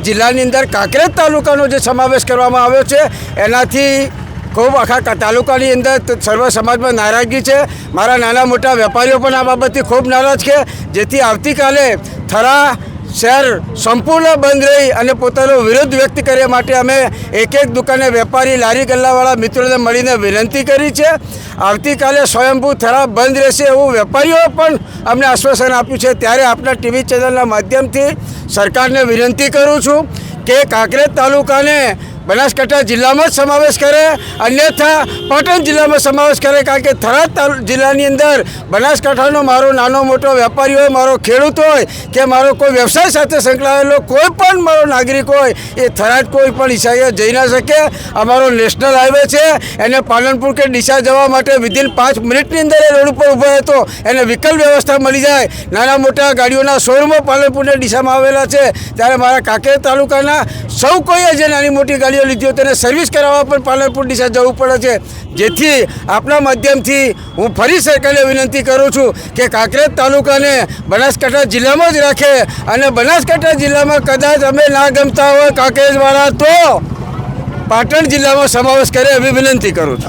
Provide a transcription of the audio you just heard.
જિલ્લાની અંદર કાંકરેજ તાલુકાનો જે સમાવેશ કરવામાં આવ્યો છે એનાથી ખૂબ આખા તાલુકાની અંદર સર્વ સમાજમાં નારાજગી છે। મારા નાના મોટા વેપારીઓ પણ આ બાબતથી ખૂબ નારાજ છે, જેથી આવતીકાલે થરા શહેર સંપૂર્ણ બંધ રહી અને પોતાનો વિરોધ વ્યક્ત કરવા માટે અમે એક દુકાને વેપારી લારી ગલ્લાવાળા મિત્રોને મળીને વિનંતી કરી છે। આવતીકાલે સ્વયંભૂ થરા બંધ રહેશે એવું વેપારીઓએ પણ અમને આશ્વાસન આપ્યું છે। ત્યારે આપણા ટીવી ચેનલના માધ્યમથી સરકારને વિનંતી કરું છું કે કાંકરેજ તાલુકાને બનાસકાંઠા જિલ્લામાં જ સમાવેશ કરે, અન્યથા પાટણ જિલ્લામાં સમાવેશ કરે। કારણ કે થરાદ જિલ્લાની અંદર બનાસકાંઠાનો મારો નાનો મોટો વેપારી હોય, મારો ખેડૂત હોય કે મારો કોઈ વ્યવસાય સાથે સંકળાયેલો કોઈ પણ મારો નાગરિક હોય, એ થરાદ કોઈ પણ ઈચ્છાએ જઈ ના શકે। અમારો નેશનલ હાઈવે છે, એને પાલનપુર કે ડીસા જવા માટે વિધિન 5 મિનિટની અંદર એ રોડ ઉપર ઊભો હતો, એને વિકલ્પ વ્યવસ્થા મળી જાય। નાના મોટા ગાડીઓના શોરૂમો પાલનપુર ને ડીસામાં આવેલા છે, ત્યારે મારા કાંકરેજ તાલુકાના સૌ કોઈએ જે નાની મોટી ગાડીઓ લીધી તેને સર્વિસ કરાવવા પણ પાલનપુર ડીસા જવું પડે છે। જેથી આપણા માધ્યમથી હું ફરી સરકારને વિનંતી કરું છું કે કાંકરેજ તાલુકાને બનાસકાંઠા જિલ્લામાં જ રાખે અને બનાસકાંઠા જિલ્લામાં કદાચ અમે ના ગમતા હોય કાંકરેજવાળા તો પાટણ જિલ્લામાં સમાવેશ કરે એવી વિનંતી કરું છું।